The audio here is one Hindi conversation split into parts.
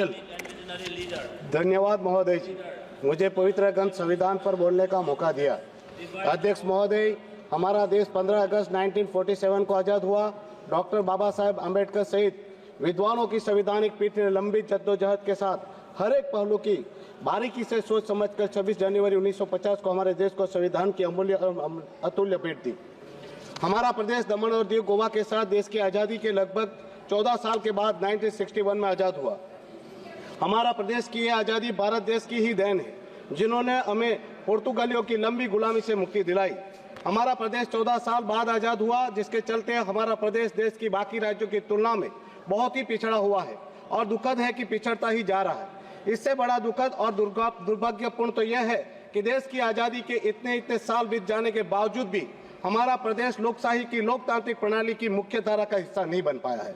टाइटल। धन्यवाद महोदय जी, मुझे पवित्र ग्रंथ संविधान पर बोलने का मौका दिया। अध्यक्ष महोदय, हमारा देश 15 अगस्त 1947 को आज़ाद हुआ। डॉक्टर बाबा साहेब अम्बेडकर सहित विद्वानों की संवैधानिक पीठ ने लंबी जद्दोजहद के साथ हर एक पहलू की बारीकी से सोच समझकर 26 जनवरी 1950 को हमारे देश को संविधान की अमूल्य अतुल्य भेंट दी। हमारा प्रदेश दमन और दीव गोवा के साथ देश की आज़ादी के लगभग 14 साल के बाद 1961 में आज़ाद हुआ। हमारा प्रदेश की यह आज़ादी भारत देश की ही देन है, जिन्होंने हमें पुर्तगालियों की लंबी गुलामी से मुक्ति दिलाई। हमारा प्रदेश 14 साल बाद आज़ाद हुआ, जिसके चलते हमारा प्रदेश देश की बाकी राज्यों की तुलना में बहुत ही पिछड़ा हुआ है और दुखद है कि पिछड़ता ही जा रहा है। इससे बड़ा दुखद और दुर्भाग्यपूर्ण तो यह है कि देश की आज़ादी के इतने साल बीत जाने के बावजूद भी हमारा प्रदेश लोकशाही की लोकतांत्रिक प्रणाली की मुख्य धारा का हिस्सा नहीं बन पाया है।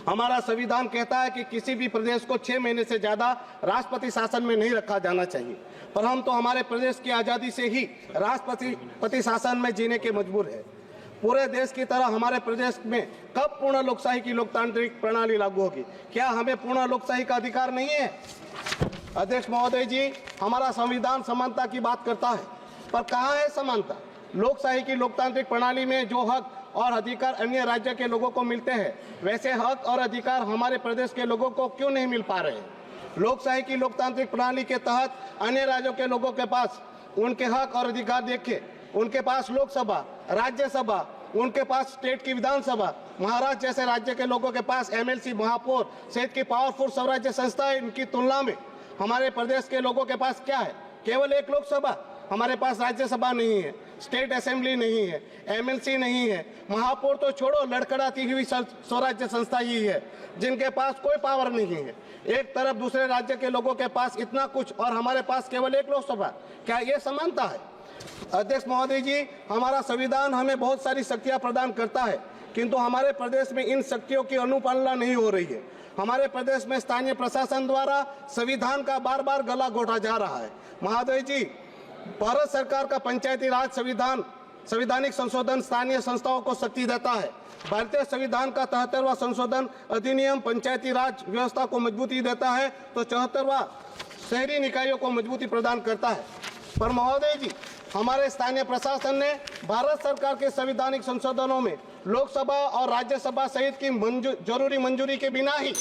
हमारा संविधान कहता है कि किसी भी प्रदेश को 6 महीने से ज्यादा राष्ट्रपति शासन में नहीं रखा जाना चाहिए, पर हम तो हमारे प्रदेश की आज़ादी से ही राष्ट्रपति शासन में जीने के मजबूर है। पूरे देश की तरह हमारे प्रदेश में कब पूर्ण लोकशाही की लोकतांत्रिक प्रणाली लागू होगी? क्या हमें पूर्ण लोकशाही का अधिकार नहीं है? अध्यक्ष महोदय जी, हमारा संविधान समानता की बात करता है, पर कहाँ है समानता? लोकशाही की लोकतांत्रिक प्रणाली में जो हक और अधिकार अन्य राज्य के लोगों को मिलते हैं, वैसे हक और अधिकार हमारे प्रदेश के लोगों को क्यों नहीं मिल पा रहे? लोकशाही की लोकतांत्रिक प्रणाली के तहत अन्य राज्यों के लोगों के पास उनके हक और अधिकार देखे, उनके पास लोकसभा, राज्यसभा, उनके पास स्टेट की विधानसभा, महाराष्ट्र जैसे राज्य के लोगों के पास एमएलसी, महापौर सहित की पावरफुल स्वराज्य संस्थाएं, इनकी तुलना में हमारे प्रदेश के लोगों के पास क्या है? केवल एक लोकसभा। हमारे पास राज्यसभा नहीं है, स्टेट असेंबली नहीं है, एमएलसी नहीं है, महापौर तो छोड़ो, लड़खड़ाती हुई स्वराज्य संस्था ही है जिनके पास कोई पावर नहीं है। एक तरफ दूसरे राज्य के लोगों के पास इतना कुछ और हमारे पास केवल एक लोकसभा। क्या ये समानता है? अध्यक्ष महोदय जी, हमारा संविधान हमें बहुत सारी शक्तियां प्रदान करता है, किंतु हमारे प्रदेश में इन शक्तियों की अनुपालना नहीं हो रही है। हमारे प्रदेश में स्थानीय प्रशासन द्वारा संविधान का बार बार गला घोटा जा रहा है। महोदय जी, भारत सरकार का पंचायती राज संवैधानिक संशोधन स्थानीय संस्थाओं को शक्ति देता है। भारतीय संविधान का 73वां संशोधन अधिनियम पंचायती राज व्यवस्था को मजबूती देता है, तो 74वां शहरी निकायों को मजबूती प्रदान करता है। पर महोदय जी, हमारे स्थानीय प्रशासन ने भारत सरकार के संवैधानिक संशोधनों में लोकसभा और राज्यसभा सहित की जरूरी मंजूरी के बिना ही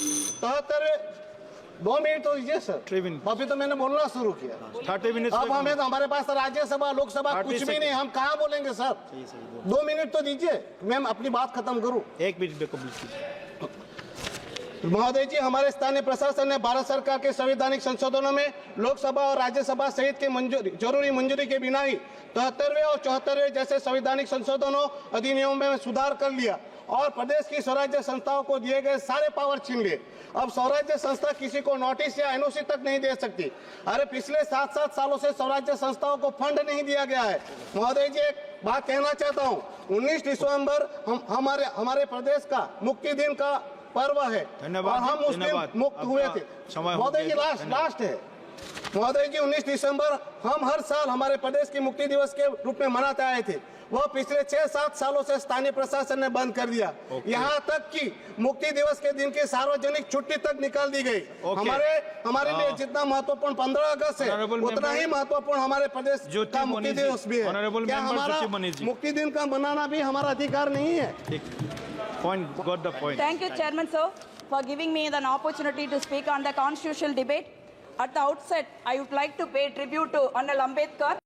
2 मिनट तो दीजिए सर, अभी तो मैंने बोलना शुरू किया। 30 मिनट। अब हमें तो हमारे पास राज्यसभा लोकसभा कुछ भी नहीं, हम कहाँ बोलेंगे सर? 2 मिनट तो दीजिए, मैं अपनी बात खत्म करूँ। 1 मिनट महोदय जी, हमारे स्थानीय प्रशासन ने भारत सरकार के संवैधानिक संशोधनों में लोकसभा और राज्यसभा सहित के जरूरी मंजूरी के बिना ही 73वें और 74वें जैसे संवैधानिक संशोधनों अधिनियमों में सुधार कर लिया और प्रदेश की स्वराज्य संस्थाओं को दिए गए सारे पावर छीन लिए। अब स्वराज्य संस्था किसी को नोटिस या एनओसी तक नहीं दे सकती। अरे पिछले 7 सालों से स्वराज्य संस्थाओं को फंड नहीं दिया गया है। महोदय जी, एक बात कहना चाहता हूँ, 19 दिसंबर हमारे प्रदेश का मुक्ति दिन का पर्व है और हम उसमें मुक्त हुए थे। महोदय जी, लास्ट है महोदय जी, 19 दिसंबर हम हर साल हमारे प्रदेश की मुक्ति दिवस के रूप में मनाते आए थे। वह पिछले 6-7 सालों से स्थानीय प्रशासन ने बंद कर दिया। यहाँ तक कि मुक्ति दिवस के दिन की सार्वजनिक छुट्टी तक निकाल दी गई। हमारे लिए जितना महत्वपूर्ण 15 अगस्त है, उतना ही महत्वपूर्ण हमारे प्रदेश का मुक्ति दिवस भी है। क्या हमारा मुक्ति दिन का मनाना भी हमारा अधिकार नहीं है? Thank you, Chairman sir, for giving me an opportunity to speak on the constitutional debate. At the outset, I would like to pay tribute to Honorable Ambedkar.